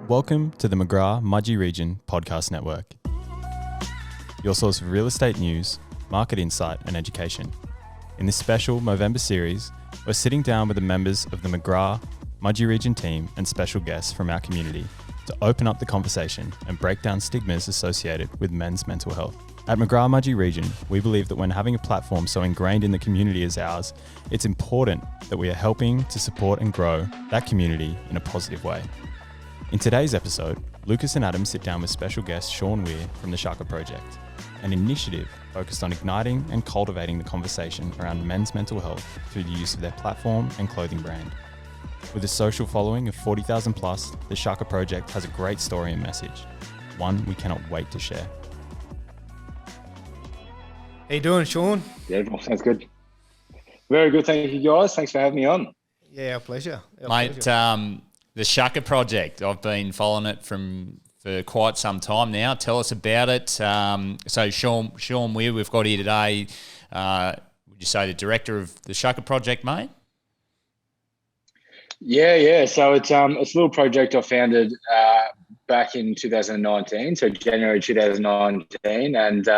Welcome to the McGrath-Mudgee Region Podcast Network, your source of real estate news, market insight and education. In this special Movember series, we're sitting down with the members of the McGrath-Mudgee Region team and special guests from our community to open up the conversation and break down stigmas associated with men's mental health. At McGrath-Mudgee Region, we believe that when having a platform so ingrained in the community as ours, it's important that we are helping to support and grow that community in a positive way. In today's episode, Lucas and Adam sit down with special guest Sean Weir from the Shaka project, an initiative focused on igniting and cultivating the conversation around men's mental health through the use of their platform and clothing brand. With a social following of 40,000 plus, the Shaka project has a great story and message, one we cannot wait to share. How you doing, Sean? Yeah, sounds good. Very good, thank you guys. Thanks for having me on. Yeah, our pleasure. Mate, the Shaka project, I've been following it for quite some time now. Tell us about it. So Sean Weir, we've got here today. Would you say the director of the Shaka project, mate? Yeah. So it's a little project I founded back in 2019, so January 2019, and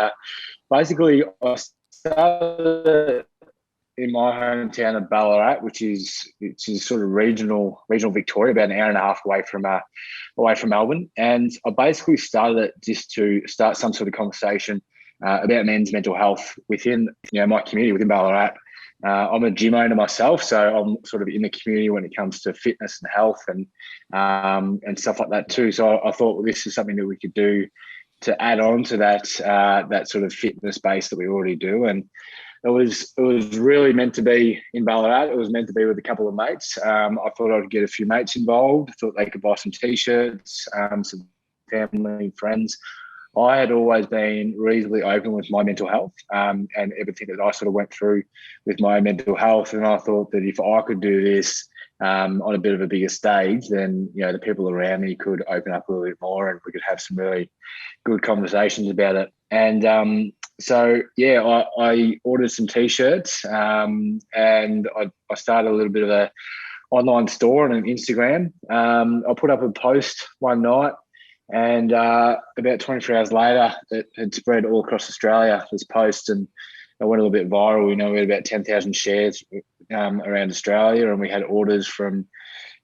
basically I started in my hometown of Ballarat, which is sort of regional Victoria, about an hour and a half away from Melbourne. And I basically started it just to start some sort of conversation about men's mental health within my community, within Ballarat. I'm a gym owner myself, so I'm sort of in the community when it comes to fitness and health and stuff like that too. So I thought, well, this is something that we could do to add on to that sort of fitness base that we already do. And it was really meant to be in Ballarat. It was meant to be with a couple of mates. I thought I'd get a few mates involved. I thought they could buy some T-shirts, some family and friends. I had always been reasonably open with my mental health and everything that I sort of went through with my mental health. And I thought that if I could do this on a bit of a bigger stage, then the people around me could open up a little bit more and we could have some really good conversations about it. And so I ordered some T-shirts and I started a little bit of a online store on an Instagram. I put up a post one night, and about 24 hours later, it had spread all across Australia, this post, and it went a little bit viral. We had about 10,000 shares around Australia, and we had orders from,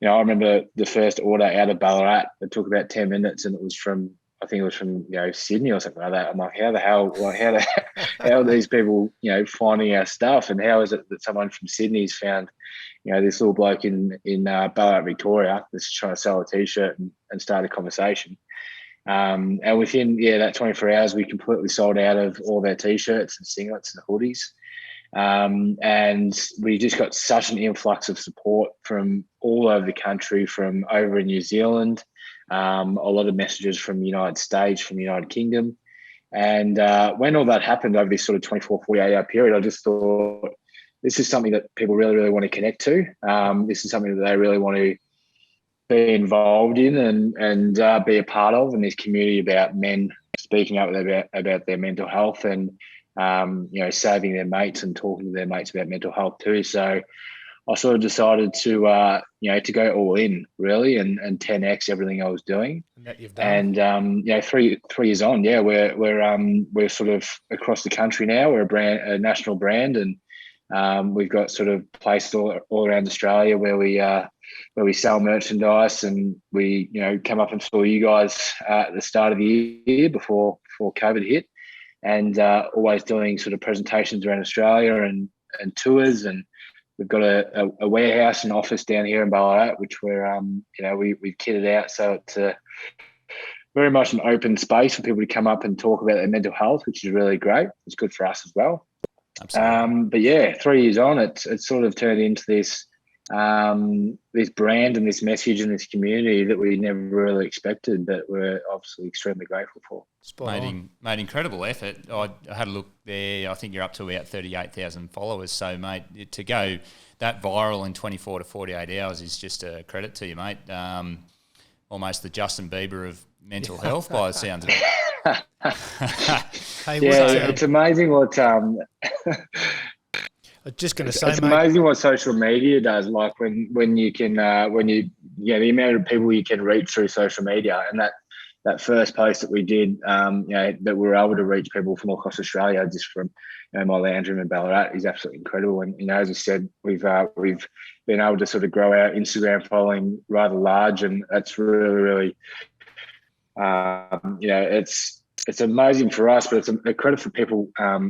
I remember the first order out of Ballarat. It took about 10 minutes, and it was from Sydney or something like that. I'm like, how the hell, how are these people, finding our stuff? And how is it that someone from Sydney's found, this little bloke in Ballarat, Victoria, that's trying to sell a T-shirt and start a conversation? And within, that 24 hours, we completely sold out of all their T-shirts and singlets and hoodies. And we just got such an influx of support from all over the country, from over in New Zealand, a lot of messages from the United States, from the United Kingdom. And when all that happened over this sort of 24, 48-hour period, I just thought, this is something that people really, really want to connect to. This is something that they really want to be involved in and be a part of in this community about men speaking up about their mental health and, saving their mates and talking to their mates about mental health too. So I sort of decided to go all in really and 10x everything I was doing. And that you've done. And 3 years on, we're sort of across the country now. We're a national brand, and we've got sort of places all around Australia where we sell merchandise, and we come up and saw you guys at the start of the year before COVID hit, and always doing sort of presentations around Australia and tours. And we've got a warehouse and office down here in Ballarat, which we've kitted out so it's very much an open space for people to come up and talk about their mental health, which is really great. It's good for us as well. Absolutely. But 3 years on, it's sort of turned into this brand and this message in this community that we never really expected, but we're obviously extremely grateful for. Made incredible effort. I had a look there. I think you're up to about 38,000 followers. So, mate, to go that viral in 24 to 48 hours is just a credit to you, mate. Almost the Justin Bieber of mental health by the sounds of it. Hey, it's amazing what was just going to say, it's mate. amazing what social media does. Like when you can the amount of people you can reach through social media, and that first post that we did, that we were able to reach people from all across Australia just from my lounge room in Ballarat is absolutely incredible. And as I said, we've been able to sort of grow our Instagram following rather large, and that's really it's amazing for us, but it's a credit for people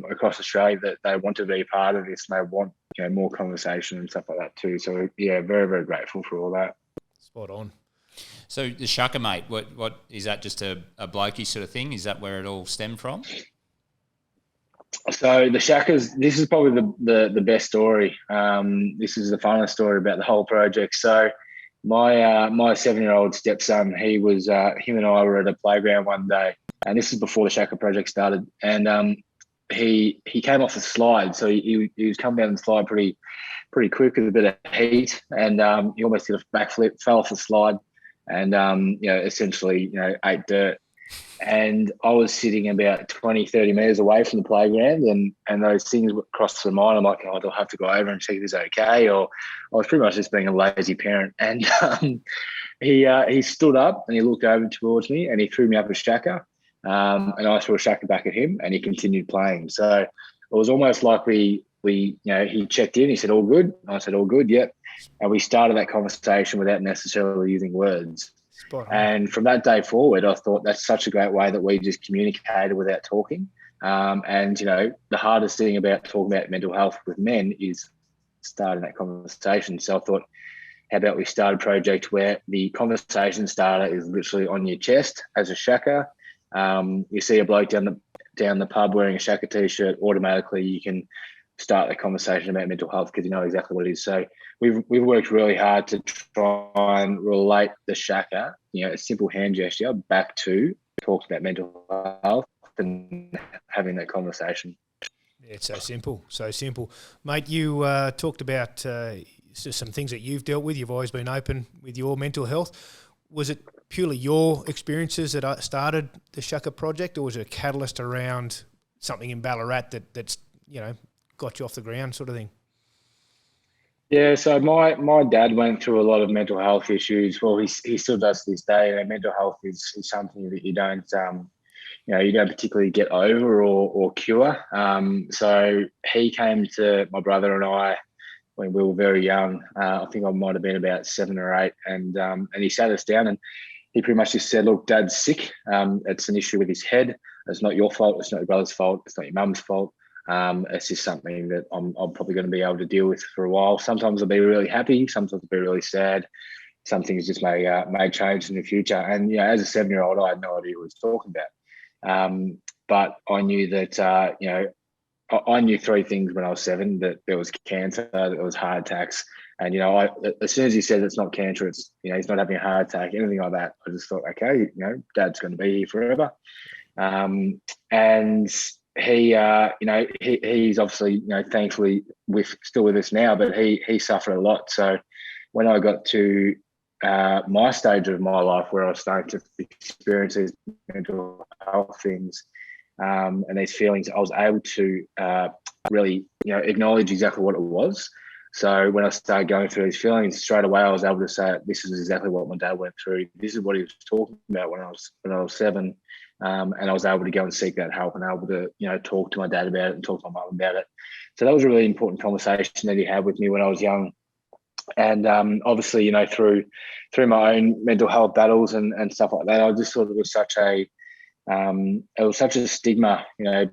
across Australia that they want to be a part of this and they want more conversation and stuff like that too. So yeah, very, very grateful for all that. Spot on. So the Shaka, mate, what is that? Just a blokey sort of thing? Is that where it all stemmed from? So the Shakas, this is probably the best story. This is the funnest story about the whole project. So my 7-year-old stepson, him and I were at a playground one day, and this is before the Shaka project started. And he came off the slide, so he was coming down the slide pretty quick with a bit of heat, and he almost did a backflip, fell off the slide, and essentially ate dirt. And I was sitting about 20, 30 metres away from the playground, and those things crossed my mind. I'm like, oh, I'll have to go over and check if he's okay. Or I was pretty much just being a lazy parent. And he stood up and he looked over towards me and he threw me up a Shaka. And I threw a Shaka back at him and he continued playing. So it was almost like he checked in. He said, all good? I said, all good, yep. And we started that conversation without necessarily using words. And from that day forward, I thought that's such a great way that we just communicated without talking. And the hardest thing about talking about mental health with men is starting that conversation. So I thought, how about we start a project where the conversation starter is literally on your chest as a Shaka. You see a bloke down the pub wearing a Shaka t-shirt, automatically you can start the conversation about mental health because you know exactly what it is. So we've worked really hard to try and relate the Shaka, a simple hand gesture, back to talks about mental health and having that conversation. Yeah, it's so simple. Mate, you talked about some things that you've dealt with. You've always been open with your mental health. Was it purely your experiences that started the Shaka project, or was it a catalyst around something in Ballarat that's got you off the ground sort of thing? Yeah, so my dad went through a lot of mental health issues. Well, he still does to this day. Mental health is something that you don't particularly get over or cure. So he came to my brother and I when we were very young. I think I might have been about 7 or 8, and he sat us down and he pretty much just said, "Look, Dad's sick. It's an issue with his head. It's not your fault. It's not your brother's fault. It's not your mum's fault. It's just something that I'm probably going to be able to deal with for a while. Sometimes I'll be really happy. Sometimes I'll be really sad. Some things just may change in the future." And as a 7-year-old, I had no idea what he was talking about. But I knew that I knew 3 things when I was 7: that there was cancer, that there was heart attacks, and as soon as he said it's not cancer, it's he's not having a heart attack, anything like that, I just thought, okay, Dad's going to be here forever. And he's obviously, thankfully still with us now, but he suffered a lot. So when I got to my stage of my life where I was starting to experience these mental health things and these feelings, I was able to really, acknowledge exactly what it was. So when I started going through these feelings, straight away I was able to say, this is exactly what my dad went through. This is what he was talking about when I was 7. And I was able to go and seek that help and able to, talk to my dad about it and talk to my mum about it. So that was a really important conversation that he had with me when I was young. And obviously, through my own mental health battles and stuff like that, I just thought it was such a stigma,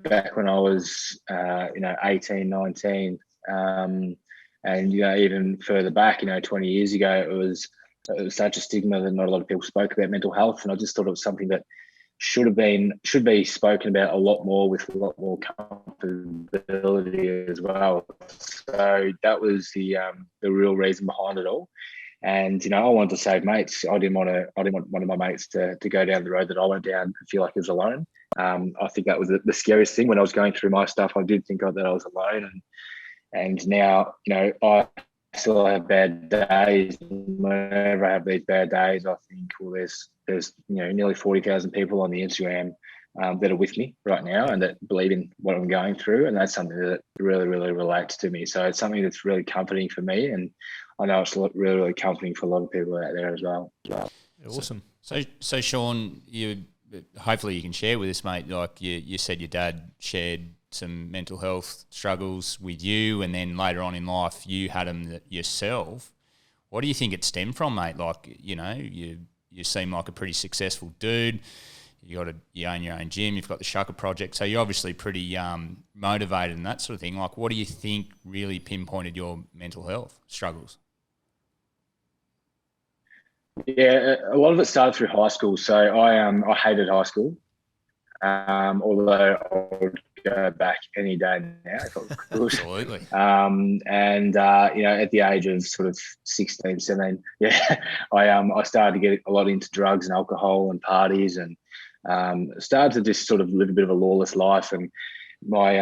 back when I was, 18, 19. And even further back, 20 years ago, it was such a stigma that not a lot of people spoke about mental health. And I just thought it was something that should be spoken about a lot more, with a lot more comfortability as well. So that was the real reason behind it all. And I wanted to save mates. I didn't want one of my mates to go down the road that I went down and feel like he was alone. I think that was the scariest thing when I was going through my stuff. I did think that I was alone, and now I still have bad days. Whenever I have these bad days, I think, well, there's nearly 40,000 people on the Instagram that are with me right now and that believe in what I'm going through. And that's something that really, really relates to me. So it's something that's really comforting for me. And I know it's really, really comforting for a lot of people out there as well. Awesome. So Sean, hopefully you can share with us, mate. Like you said, your dad shared some mental health struggles with you, and then later on in life, you had them yourself. What do you think it stemmed from, mate? Like, you seem like a pretty successful dude. You own your own gym. You've got the Shaka project, so you're obviously pretty motivated and that sort of thing. Like, what do you think really pinpointed your mental health struggles? Yeah, a lot of it started through high school. So I hated high school, although I would go back any day now if I could. Absolutely. At the age of sort of 16, 17, I started to get a lot into drugs and alcohol and parties, and started to just sort of live a bit of a lawless life. And I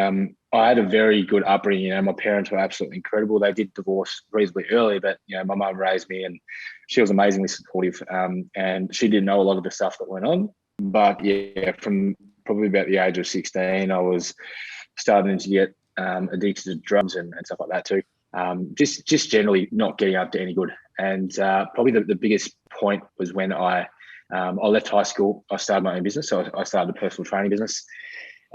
had a very good upbringing. My parents were absolutely incredible. They did divorce reasonably early, but my mum raised me, and she was amazingly supportive. And she didn't know a lot of the stuff that went on. But from probably about the age of 16, I was starting to get addicted to drugs and stuff like that too. Just generally not getting up to any good. And probably the biggest point was when I left high school. I started my own business. So I started a personal training business.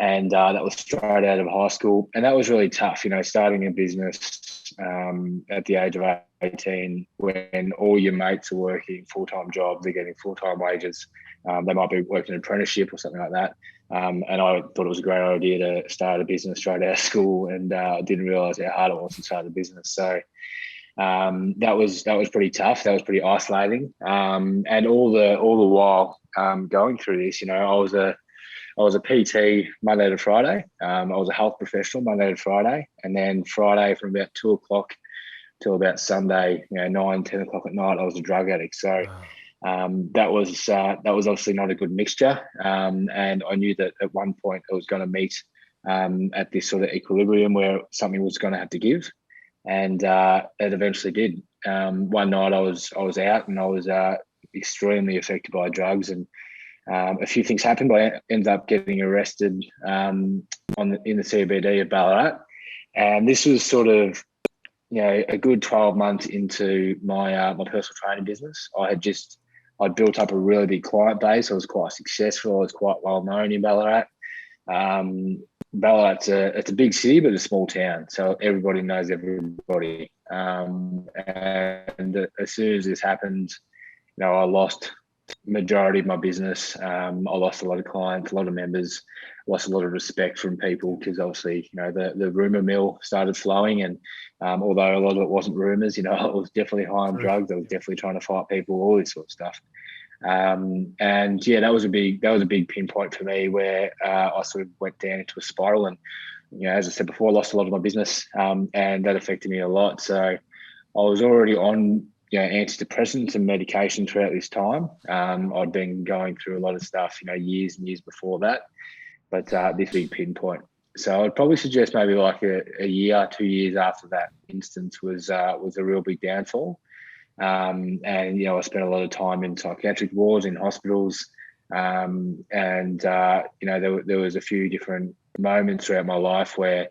And that was straight out of high school. And that was really tough, starting a business at the age of 18 when all your mates are working full-time jobs, they're getting full-time wages. They might be working an apprenticeship or something like that. And I thought it was a great idea to start a business straight out of school, and I didn't realise how hard it was to start a business. So that was pretty tough. That was pretty isolating. And all the while going through this, I was a PT Monday to Friday. I was a health professional Monday to Friday, and then Friday from about 2:00 till about Sunday, 9, 10 o'clock at night, I was a drug addict. So that was obviously not a good mixture. And I knew that at one point it was going to meet at this sort of equilibrium where something was going to have to give, and it eventually did. One night I was out, and I was extremely affected by drugs, and a few things happened, but I ended up getting arrested in the CBD of Ballarat. And this was sort of, a good 12 months into my personal training business. I'd built up a really big client base. I was quite successful. I was quite well known in Ballarat. Ballarat's it's a big city, but a small town. So everybody knows everybody. And as soon as this happened, I lost majority of my business. I lost a lot of clients, a lot of members, lost a lot of respect from people, because obviously, the rumor mill started flowing, and although a lot of it wasn't rumors, I was definitely high on drugs. I was definitely trying to fight people, all this sort of stuff. That was a big pinpoint for me, where I sort of went down into a spiral, and as I said before, I lost a lot of my business, and that affected me a lot. So I was already on antidepressants and medication throughout this time. I'd been going through a lot of stuff, years and years before that, but this big pinpoint. So I'd probably suggest maybe like a year, 2 years after that instance was a real big downfall. And I spent a lot of time in psychiatric wards, in hospitals, and there was a few different moments throughout my life where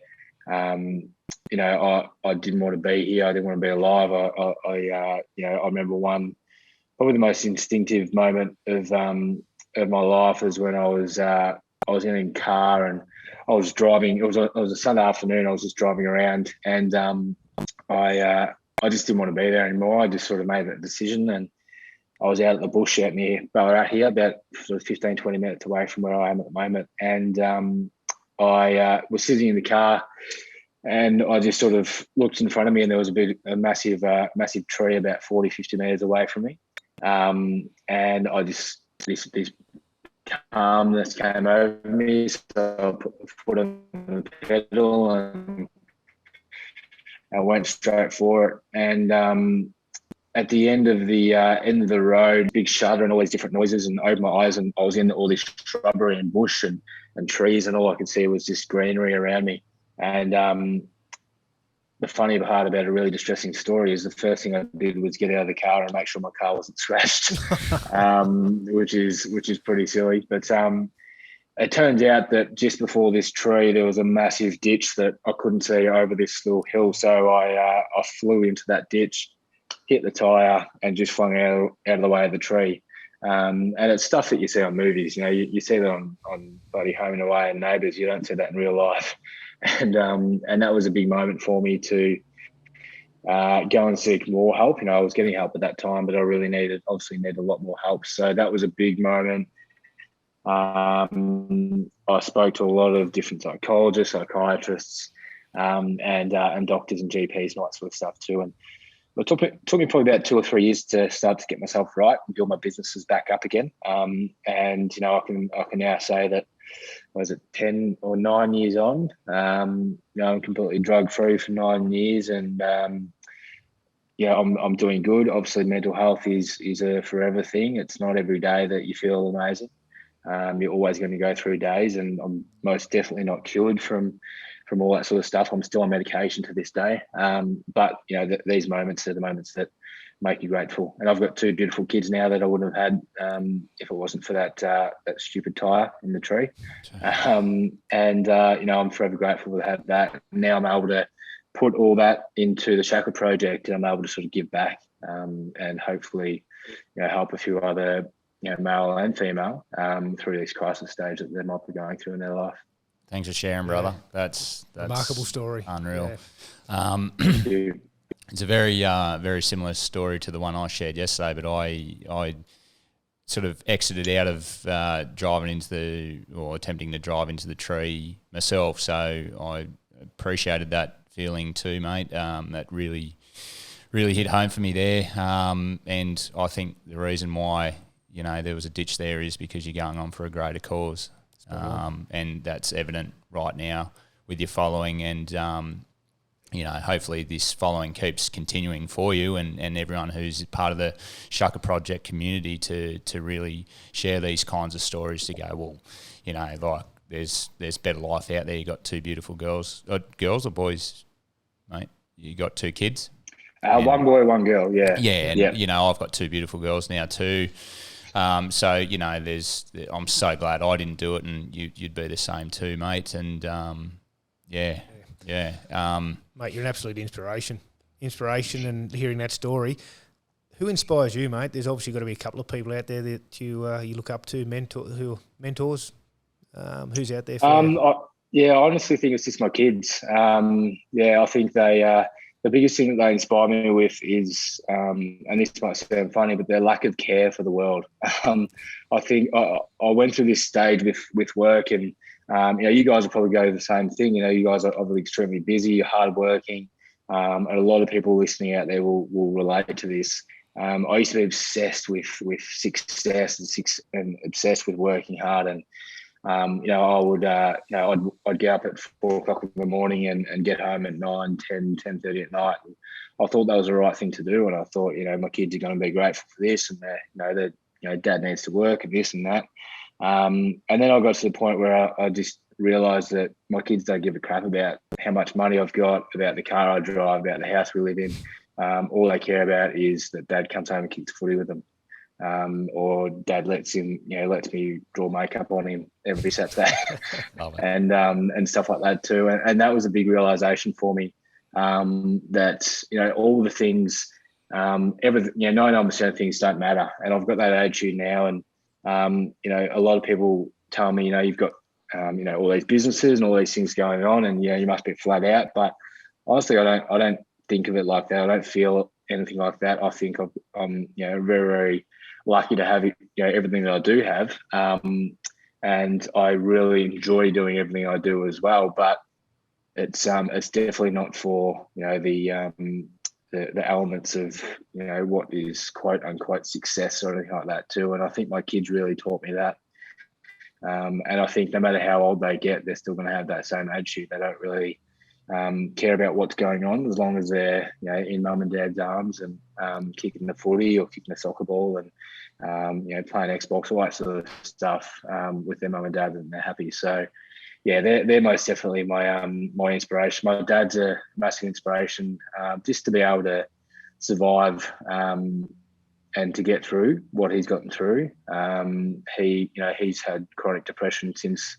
I didn't want to be here. I didn't want to be alive. I remember probably the most instinctive moment of my life was when I was in a car, and I was driving. It was a Sunday afternoon. I was just driving around, and I just didn't want to be there anymore. I just sort of made that decision, and I was out at the bush out near Ballarat here, about sort of 15, 20 minutes away from where I am at the moment. And I was sitting in the car, and I just sort of looked in front of me, and there was a massive tree about 40, 50 meters away from me. And I just, this calmness came over me. So I put the foot on the pedal, and I went straight for it. And at the end of the road, big shudder and all these different noises, and opened my eyes, and I was in all this shrubbery and bush and trees, and all I could see was just greenery around me. And the funny part about a really distressing story is the first thing I did was get out of the car and make sure my car wasn't scratched, which is pretty silly. But it turns out that just before this tree, there was a massive ditch that I couldn't see over this little hill. So I flew into that ditch, hit the tyre, and just flung out of the way of the tree. And it's stuff that you see on movies. You see that on bloody Home and Away and Neighbours. You don't see that in real life. And that was a big moment for me to go and seek more help. I was getting help at that time, but I really needed a lot more help. So that was a big moment. I spoke to a lot of different psychologists, psychiatrists, and doctors and GPs and all that sort of stuff too. And it took me probably about 2 or 3 years to start to get myself right and build my businesses back up again. And I can now say that, was it 10 or 9 years on? I'm completely drug free for 9 years, and I'm doing good. Obviously, mental health is a forever thing. It's not every day that you feel amazing. You're always going to go through days, and I'm most definitely not cured from all that sort of stuff. I'm still on medication to this day. But these moments are the moments that make you grateful. And I've got 2 beautiful kids now that I wouldn't have had if it wasn't for that stupid tyre in the tree. I'm forever grateful to have that. Now I'm able to put all that into the Shaka project, and I'm able to sort of give back and hopefully help a few other male and female through this crisis stage that they might be going through in their life. Thanks for sharing, brother. That's remarkable story. Unreal. Yeah. It's a very similar story to the one I shared yesterday, but I sort of exited out of attempting to drive into the tree myself. So I appreciated that feeling too, mate. That really hit home for me there. And I think the reason why there was a ditch there is because you're going on for a greater cause. And that's evident right now with your following, and hopefully this following keeps continuing for you and everyone who's part of the Shaka Project community to really share these kinds of stories to go, well, there's better life out there. You got 2 beautiful girls or boys, mate. You got 2 kids. 1 boy, 1 girl. Yeah. Yeah, and I've got 2 beautiful girls now too. I'm so glad I didn't do it, and you'd be the same too, mate. And mate, you're an absolute inspiration, and hearing that story. Who inspires you, mate? There's obviously got to be a couple of people out there that you look up to, mentors. Who's out there for you? I honestly think it's just my kids. I think they. The biggest thing that they inspire me with is, and this might sound funny, but their lack of care for the world. I think I went through this stage with work, and you guys will probably go to the same thing. You guys are obviously extremely busy, you're hardworking, and a lot of people listening out there will relate to this. I used to be obsessed with success and obsessed with working hard, and I would, I'd get up at 4 o'clock in the morning and get home at 9, 10, 10:30 at night. And I thought that was the right thing to do. And I thought, my kids are going to be grateful for this, and dad needs to work and this and that. And then I got to the point where I just realised that my kids don't give a crap about how much money I've got, about the car I drive, about the house we live in. All they care about is that dad comes home and kicks footy with them. Or dad lets me draw makeup on him every Saturday and stuff like that too. And that was a big realization for me, that, all the things, everything, 99% of things don't matter. And I've got that attitude now. And, a lot of people tell me, you've got, all these businesses and all these things going on, and, you must be flat out. But honestly, I don't think of it like that. I don't feel anything like that. I think I'm very, very lucky to have everything that I do have, and I really enjoy doing everything I do as well. But it's definitely not for the elements of what is quote unquote success or anything like that too. And I think my kids really taught me that. And I think no matter how old they get, they're still going to have that same attitude. They don't really care about what's going on, as long as they're in mum and dad's arms and kicking the footy or kicking the soccer ball and playing Xbox, all that sort of stuff with their mum and dad, and they're happy. So they're most definitely my inspiration. My dad's a massive inspiration, just to be able to survive and to get through what he's gotten through. He's had chronic depression since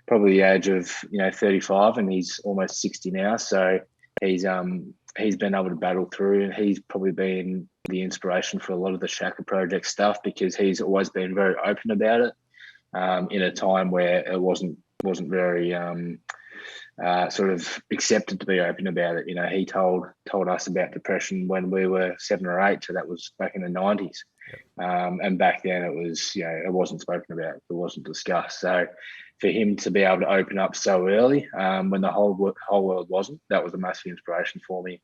probably the age of 35, and he's almost 60 now. So he's been able to battle through, and he's probably been the inspiration for a lot of the Shaka project stuff, because he's always been very open about it in a time where it wasn't very sort of accepted to be open about it. He told us about depression when we were 7 or 8, so that was back in the 90s. Yep. And back then it was, it wasn't spoken about, it wasn't discussed. So for him to be able to open up so early, when the whole world wasn't, that was a massive inspiration for me.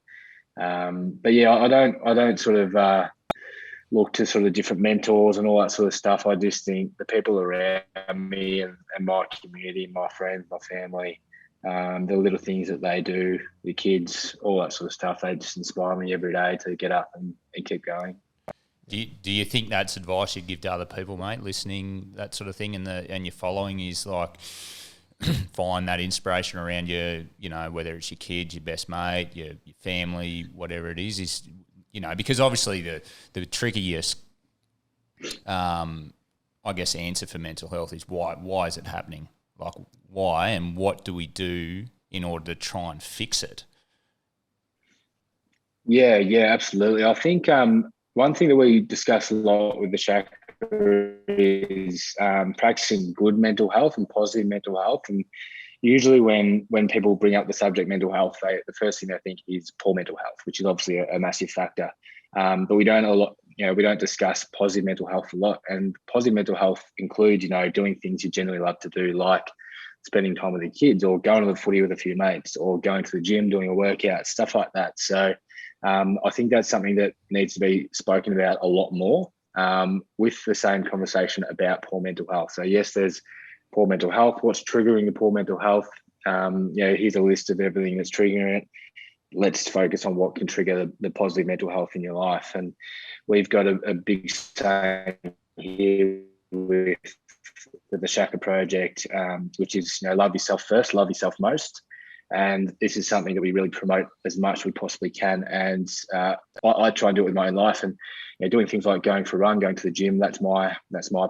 But yeah, I don't sort of look to sort of different mentors and all that sort of stuff. I just think the people around me and my community, my friends, my family, the little things that they do, the kids, all that sort of stuff, they just inspire me every day to get up and keep going. Do you think that's advice you'd give to other people, mate, listening, that sort of thing, and your following is like find that inspiration around your, whether it's your kids, your best mate, your family, whatever it is, because obviously the trickiest, I guess, answer for mental health is why is it happening? Like why, and what do we do in order to try and fix it? Yeah, absolutely. I think one thing that we discuss a lot with the Shaka is practicing good mental health and positive mental health. And usually when people bring up the subject mental health, the first thing they think is poor mental health, which is obviously a massive factor. But we don't discuss positive mental health a lot. And positive mental health includes, doing things you generally love to do, like spending time with the kids, or going to the footy with a few mates, or going to the gym, doing a workout, stuff like that. So I think that's something that needs to be spoken about a lot more, with the same conversation about poor mental health. So yes, there's poor mental health. What's triggering the poor mental health? Here's a list of everything that's triggering it. Let's focus on what can trigger the positive mental health in your life. And we've got a big saying here with the Shaka project, which is, love yourself first, love yourself most. And this is something that we really promote as much as we possibly can. And I try and do it with my own life, and doing things like going for a run, going to the gym. That's my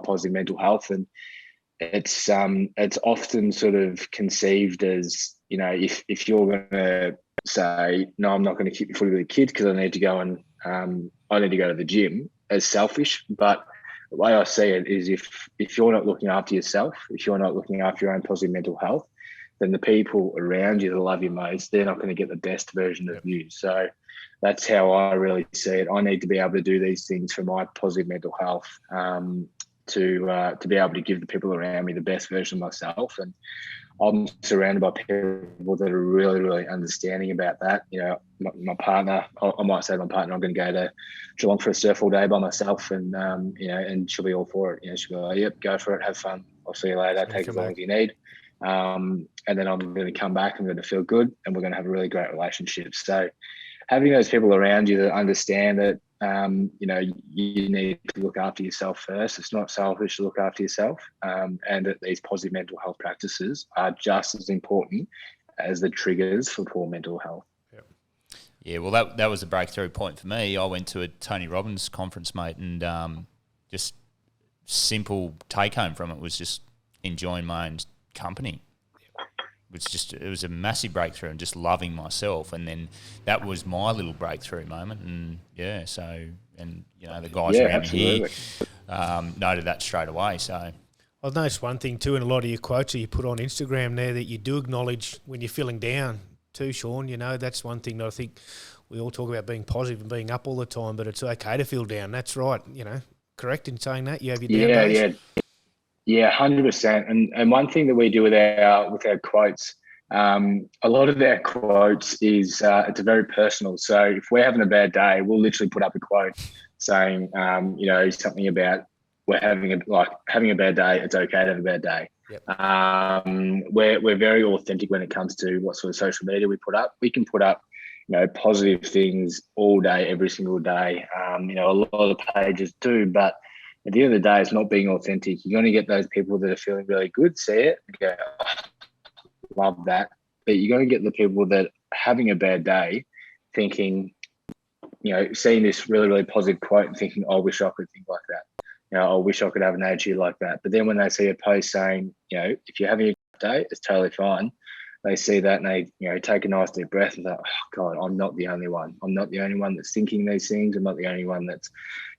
positive mental health. And it's often sort of conceived as, if you're going to say, no, I'm not going to keep the footy with the kids because I need to go and I need to go to the gym, as selfish. But the way I see it is, if you're not looking after yourself, if you're not looking after your own positive mental health, then the people around you that love you most, they're not going to get the best version of you. So that's how I really see it. I need to be able to do these things for my positive mental health, to be able to give the people around me the best version of myself. And I'm surrounded by people that are really, really understanding about that. My partner, I might say to my partner, I'm going to go to Geelong for a surf all day by myself, and and she'll be all for it. She'll be like, yep, go for it, have fun. I'll see you later. Take as long as you need. And then I'm going to come back. I'm going to feel good, and we're going to have a really great relationship. So having those people around you that understand that, you need to look after yourself first. It's not selfish to look after yourself, and that these positive mental health practices are just as important as the triggers for poor mental health. Yeah, well, that was a breakthrough point for me. I went to a Tony Robbins conference, mate, and just simple take home from it was just enjoying my own company. It was a massive breakthrough, and just loving myself. And then that was my little breakthrough moment. And the guys around absolutely. me here noted that straight away. So I've noticed one thing too in a lot of your quotes that you put on Instagram there, that you do acknowledge when you're feeling down too, Sean. That's one thing that I think we all talk about, being positive and being up all the time, but it's okay to feel down. That's right. Correct in saying that? You have your down days? Yeah, 100%. And one thing that we do with our quotes, a lot of our quotes is it's very personal. So if we're having a bad day, we'll literally put up a quote saying, something about we're having a bad day. It's okay to have a bad day. Yep. We're very authentic when it comes to what sort of social media we put up. We can put up, positive things all day, every single day. A lot of the pages do, but at the end of the day, it's not being authentic. You're going to get those people that are feeling really good, see it, and go, oh, love that. But you're going to get the people that are having a bad day thinking, seeing this really, really positive quote and thinking, I wish I could think like that. I wish I could have an attitude like that. But then when they see a post saying, if you're having a day, it's totally fine. They see that and they, take a nice deep breath and think, oh God, I'm not the only one. I'm not the only one that's thinking these things. I'm not the only one that's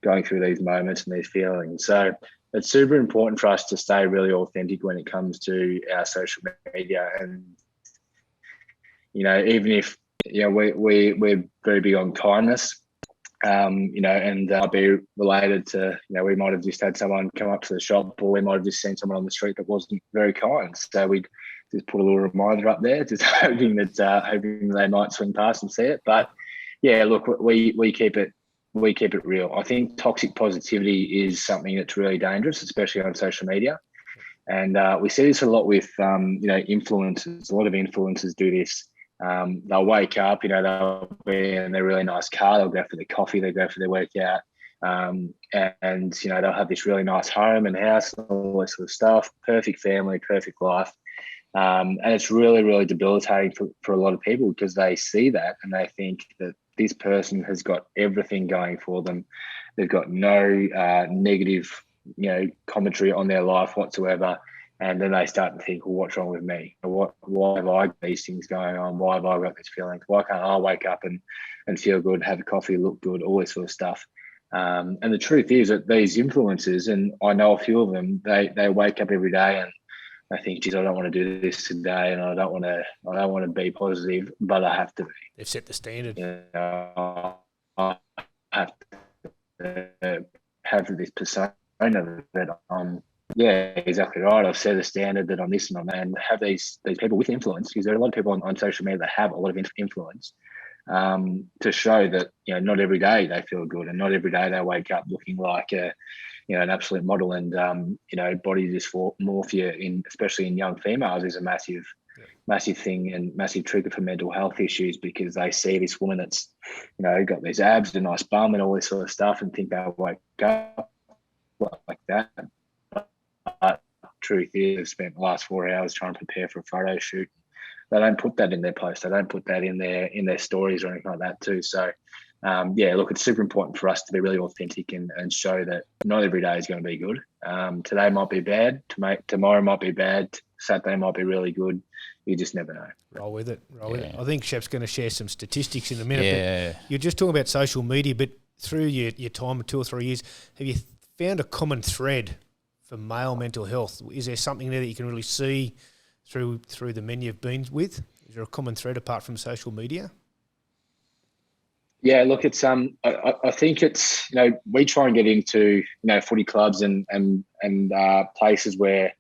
going through these moments and these feelings. So it's super important for us to stay really authentic when it comes to our social media. And, even if, we're very big on kindness, and I'll be related to, we might have just had someone come up to the shop, or we might have just seen someone on the street that wasn't very kind. So we just put a little reminder up there, just hoping they might swing past and see it. But yeah, look, we keep it real. I think toxic positivity is something that's really dangerous, especially on social media. And we see this a lot with, influencers. A lot of influencers do this. They'll wake up, they'll be in their really nice car, they'll go for their coffee, they go for their workout, and they'll have this really nice home and house and all this sort of stuff, perfect family, perfect life. And it's really, really debilitating for a lot of people, because they see that and they think that this person has got everything going for them. They've got no negative, commentary on their life whatsoever. And then they start to think, well, what's wrong with me? Why have I got these things going on? Why have I got these feelings? Why can't I wake up and feel good, have a coffee, look good, all this sort of stuff? And the truth is that these influencers, and I know a few of them, they wake up every day and they think, geez, I don't want to do this today, and I don't want to be positive, but I have to be. They've set the standard. I have to have this persona that I'm. Yeah, exactly right. I've set a standard that I'm this and I'm that, and have these people with influence, because there are a lot of people on social media that have a lot of influence, to show that not every day they feel good, and not every day they wake up looking like an absolute model. And body dysmorphia, especially in young females, is a massive thing and massive trigger for mental health issues, because they see this woman that's got these abs, a nice bum, and all this sort of stuff, and think they'll wake up like that. But truth is, they've spent the last 4 hours trying to prepare for a photo shoot. They don't put that in their post. They don't put that in their stories or anything like that too. So, look, it's super important for us to be really authentic and show that not every day is going to be good. Today might be bad. Tomorrow might be bad. Saturday might be really good. You just never know. Roll with it. I think Shep's going to share some statistics in a minute. Yeah. But you're just talking about social media, but through your time of 2 or 3 years, have you found a common thread for male mental health? Is there something there that you can really see through the men you've been with? Is there a common thread apart from social media? Yeah, look, it's I think it's we try and get into footy clubs and places where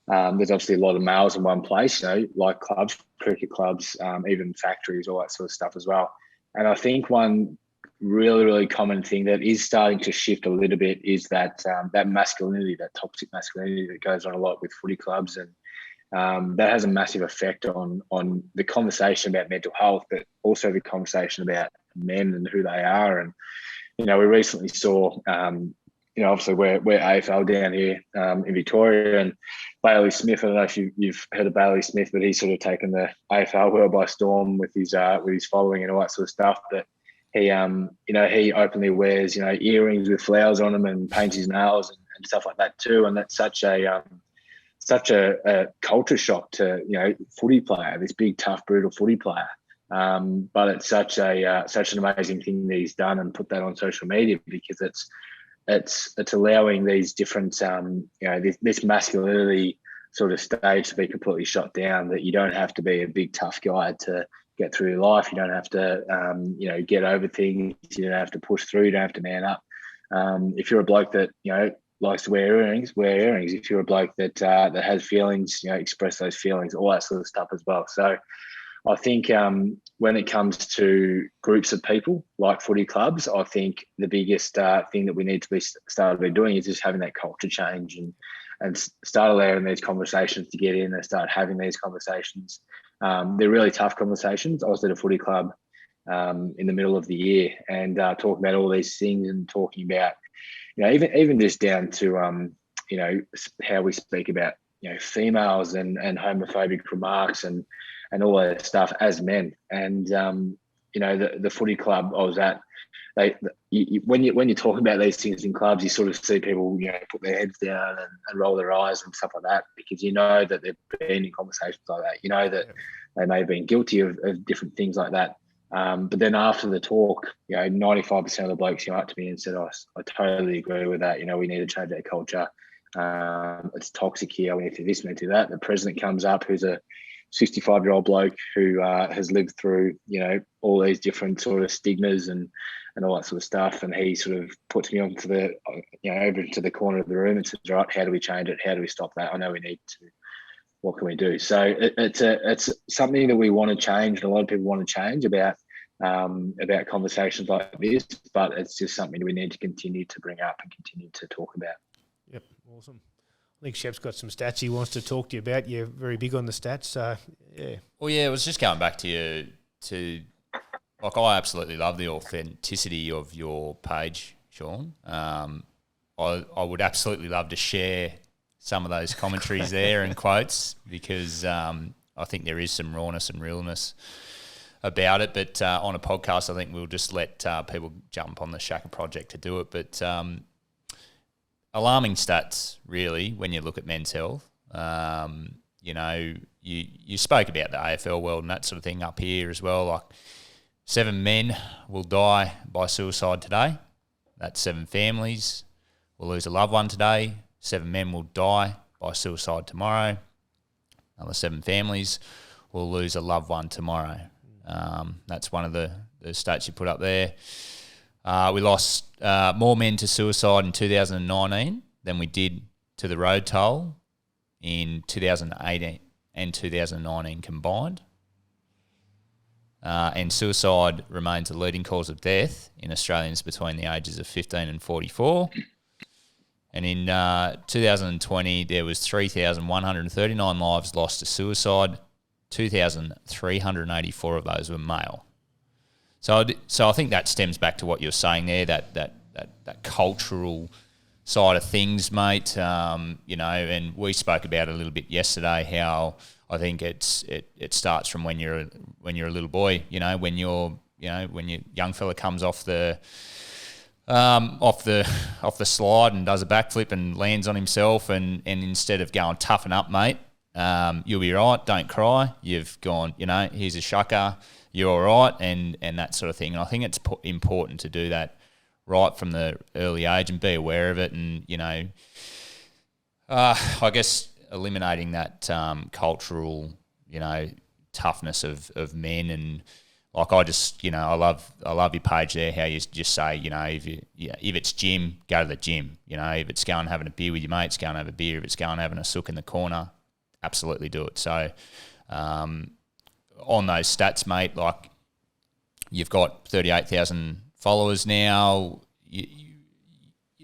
there's obviously a lot of males in one place, like clubs, cricket clubs, even factories, all that sort of stuff as well. And I think one really, really common thing that is starting to shift a little bit is that that masculinity, that toxic masculinity that goes on a lot with footy clubs, and that has a massive effect on the conversation about mental health, but also the conversation about men and who they are. And we recently saw, obviously we're AFL down here in Victoria, and Bailey Smith. I don't know if you've heard of Bailey Smith, but he's sort of taken the AFL world by storm with his following and all that sort of stuff. But he openly wears, earrings with flowers on them and paints his nails and stuff like that too. And that's such a culture shock to, footy player, this big, tough, brutal footy player. But it's such an amazing thing that he's done and put that on social media, because it's allowing these different, this masculinity sort of stage to be completely shut down, that you don't have to be a big, tough guy to get through life. You don't have to, get over things. You don't have to push through. You don't have to man up. If you're a bloke that, likes to wear earrings, wear earrings. If you're a bloke that has feelings, express those feelings, all that sort of stuff as well. So I think when it comes to groups of people like footy clubs, I think the biggest thing that we need to be started doing is just having that culture change and start allowing these conversations to get in and start having these conversations. They're really tough conversations. I was at a footy club in the middle of the year and talking about all these things and talking about, even just down to, how we speak about, females and homophobic remarks and all that stuff as men. And, the footy club I was at, when you talk about these things in clubs, you sort of see people, put their heads down and roll their eyes and stuff like that, because that they've been in conversations like that. That they may have been guilty of different things like that. But then after the talk, 95% of the blokes came up to me and said, I totally agree with that. We need to change that culture. It's toxic here. We need to do this, we need to do that. The president comes up, who's a 65-year-old bloke who has lived through, all these different sort of stigmas and all that sort of stuff. And he sort of puts me onto over to the corner of the room and says, right, how do we change it? How do we stop that? I know we need to. What can we do? So it's something that we want to change, and a lot of people want to change about conversations like this, but it's just something we need to continue to bring up and continue to talk about. Yep, awesome. I think Shep's got some stats he wants to talk to you about. You're very big on the stats, so yeah. Well, yeah, I was just going back to I absolutely love the authenticity of your page, Sean. I would absolutely love to share some of those commentaries there and quotes, because I think there is some rawness and realness about it. But on a podcast, I think we'll just let people jump on the Shaka project to do it. But alarming stats, really, when you look at men's health. You spoke about the AFL world and that sort of thing up here as well. Like 7 men will die by suicide today. That's 7 families will lose a loved one today. 7 men will die by suicide tomorrow. Another 7 families will lose a loved one tomorrow. That's one of the stats you put up there. We lost more men to suicide in 2019 than we did to the road toll in 2018 and 2019 combined. And suicide remains the leading cause of death in Australians between the ages of 15 and 44. And in 2020, there was 3,139 lives lost to suicide. 2,384 of those were male. So I think that stems back to what you're saying there, that cultural side of things, mate. And we spoke about it a little bit yesterday, how I think it starts from when you're a little boy. When your young fella comes off the slide and does a backflip and lands on himself, and instead of going toughen up, mate, you'll be right, don't cry. You've gone, here's a Shaka, you're all right, and that sort of thing. And I think it's important to do that right from the early age and be aware of it, and I guess eliminating that cultural toughness of men. And like I just I love your page there, how you just say if it's gym, go to the gym. If it's going having a beer with your mates, go and have a beer. If it's going having a sook in the corner, absolutely do it. So on those stats, mate, like you've got 38,000 followers now. You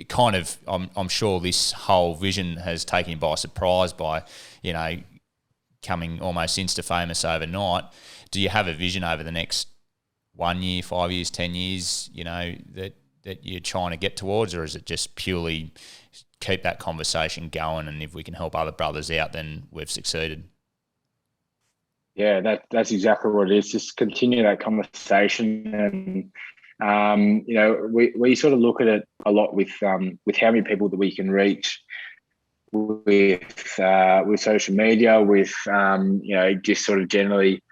kind of, I'm sure this whole vision has taken you by surprise by, coming almost insta-famous overnight. Do you have a vision over the next 1 year, 5 years, 10 years, that you're trying to get towards, or is it just purely keep that conversation going, and if we can help other brothers out, then we've succeeded? Yeah, that's exactly what it is. Just continue that conversation, and we sort of look at it a lot with how many people that we can reach with social media, with just sort of generally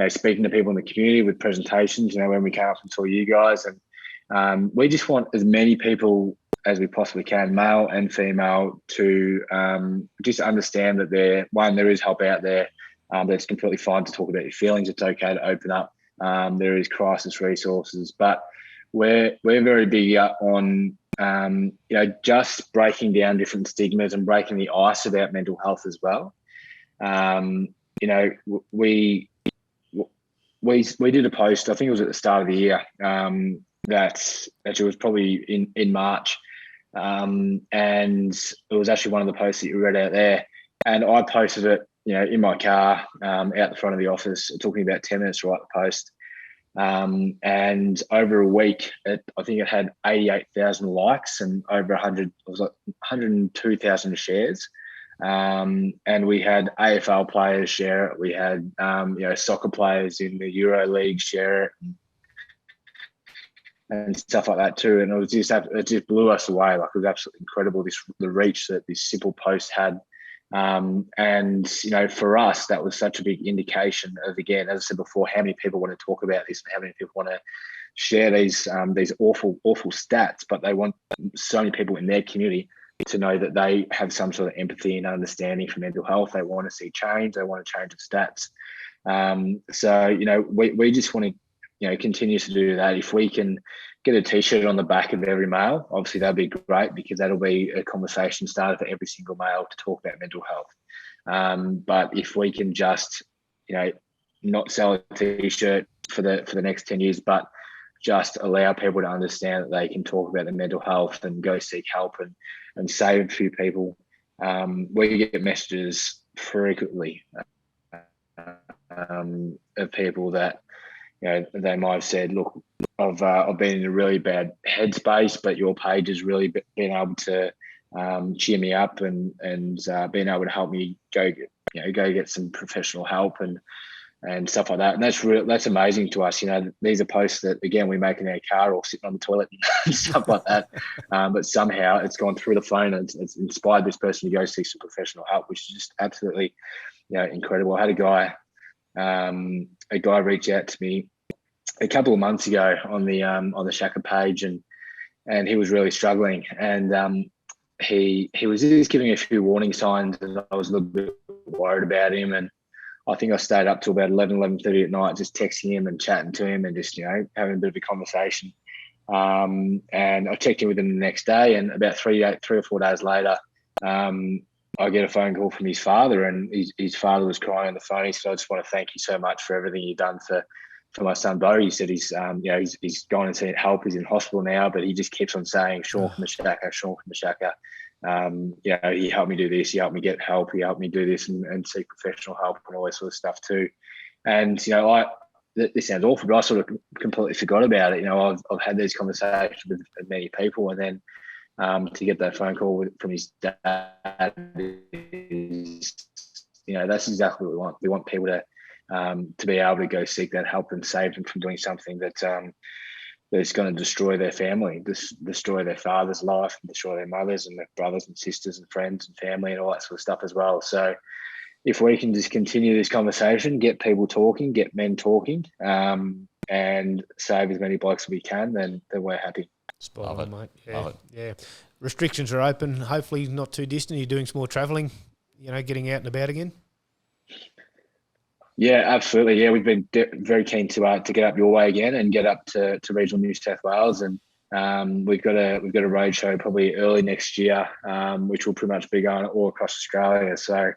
speaking to people in the community with presentations. When we come up and saw you guys, and we just want as many people as we possibly can, male and female, to just understand that there is help out there. That it's completely fine to talk about your feelings. It's okay to open up. There is crisis resources, but we're very big on just breaking down different stigmas and breaking the ice about mental health as well. We did a post, I think it was at the start of the year, that actually was probably in March, and it was actually one of the posts that you read out there, and I posted it in my car, out the front of the office. It took me about 10 minutes to write the post. And over a week, I think it had 88,000 likes and over 102,000 shares. And we had AFL players share it. We had, soccer players in the Euro League share it. and stuff like that too. And it just blew us away. Like, it was absolutely incredible, the reach that this simple post had. And, you know, for us, that was such a big indication of, again, as I said before, how many people want to talk about this and how many people want to share these awful stats, but they want so many people in their community to know that they have some sort of empathy and understanding for mental health. They want to see change. They want to change the stats. So, you know, we just want to, you know, continue to do that. If we can get a T-shirt on the back of every male, obviously that'd be great, because that'll be a conversation starter for every single male to talk about mental health. But if we can just, you know, not sell a T-shirt for the next 10 years, but just allow people to understand that they can talk about their mental health and go seek help and save a few people. We get messages frequently of people that, you know, they might have said, look, I've been in a really bad headspace, but your page has really been able to cheer me up and being able to help me go get some professional help and stuff like that. And that's amazing to us. You know, these are posts that, again, we make in our car or sitting on the toilet and stuff like that. But somehow it's gone through the phone and it's inspired this person to go seek some professional help, which is just absolutely, you know, incredible. I had a guy reach out to me a couple of months ago on the Shaka page, and he was really struggling, and he was just giving a few warning signs, and I was a little bit worried about him. And I think I stayed up till about 11:30 at night, just texting him and chatting to him and just, you know, having a bit of a conversation. And I checked in with him the next day, and about 3 or 4 days later, I get a phone call from his father, and his father was crying on the phone. He said, "I just want to thank you so much for everything you've done for my son Bo." He said he's gone and seen help. He's in hospital now, but he just keeps on saying, "Sean from the Shaka, Sean from the Shaka." You know, he helped me do this. He helped me get help. He helped me do this and seek professional help and all that sort of stuff too. And, you know, this sounds awful, but I sort of completely forgot about it. You know, I've had these conversations with many people, and then to get that phone call from his dad is, you know, that's exactly what we want. We want people to be able to go seek that help and save them from doing something that's going to destroy their family, destroy their father's life, and destroy their mothers and their brothers and sisters and friends and family and all that sort of stuff as well. So if we can just continue this conversation, get people talking, get men talking, and save as many blokes as we can, then we're happy. Spot on, mate. Yeah. Restrictions are open. Hopefully not too distant. You're doing some more travelling, you know, getting out and about again. Yeah, absolutely. Yeah, we've been very keen to get up your way again and get up to regional New South Wales, and we've got a road show probably early next year, which will pretty much be going all across Australia. So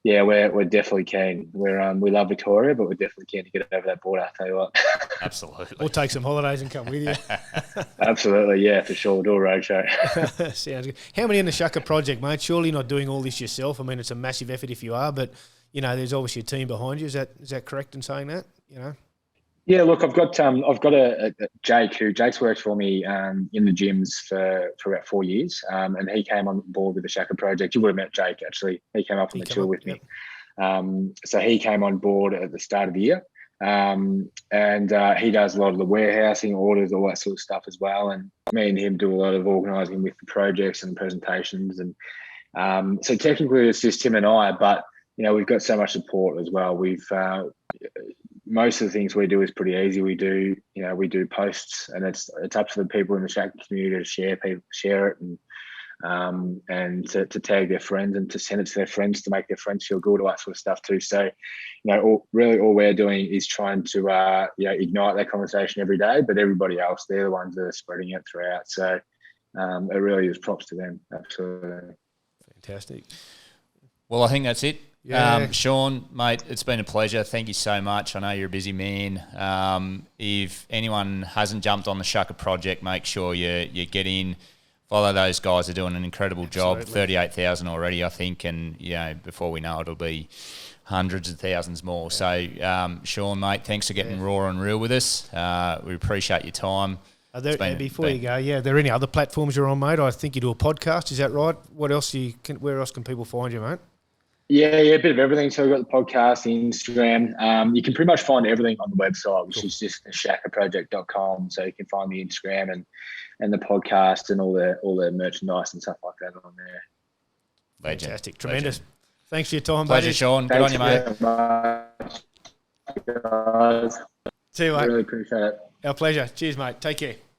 yeah, we're definitely keen. We love Victoria, but we're definitely keen to get over that border. I'll tell you what. Absolutely. We'll take some holidays and come with you. Absolutely, yeah, for sure. We'll do a road show. Sounds good. How many in the Shaka project, mate? Surely not doing all this yourself. I mean, it's a massive effort if you are, but you know, there's obviously a team behind you. Is that correct in saying that? You know. Yeah, look, I've got a Jake Jake's worked for me in the gyms for about 4 years, and he came on board with the Shaka project. You would have met Jake actually. He came up on the tour with me. So he came on board at the start of the year, and he does a lot of the warehousing, orders, all that sort of stuff as well. And me and him do a lot of organising with the projects and presentations, and so technically it's just him and I, but you know, we've got so much support as well. We've most of the things we do is pretty easy. We do posts, and it's up to the people in the Shaka community to share it, and to tag their friends and to send it to their friends to make their friends feel good, all that sort of stuff too. So, you know, all we're doing is trying to ignite that conversation every day. But everybody else, they're the ones that are spreading it throughout. So, it really is props to them. Absolutely, fantastic. Well, I think that's it. Yeah. Sean, mate, it's been a pleasure. Thank you so much. I know you're a busy man. If anyone hasn't jumped on the Shaka project, make sure you get in. Follow those guys. They're doing an incredible job. 38,000 already, I think, and you know, before we know it, it'll be hundreds of thousands more. So, Sean, mate, thanks for getting raw and real with us. We appreciate your time. Before you go, are there any other platforms you're on, mate? I think you do a podcast. Is that right? Where else can people find you, mate? Yeah, a bit of everything. So we've got the podcast, the Instagram. You can pretty much find everything on the website, which is just shakaproject.com. So you can find the Instagram and the podcast and all the merchandise and stuff like that on there. Legend. Fantastic. Tremendous. Legend. Thanks for your time, Pleasure, buddy. Sean. Good on you, mate. Much, guys. See you, mate. Really appreciate it. Our pleasure. Cheers, mate. Take care.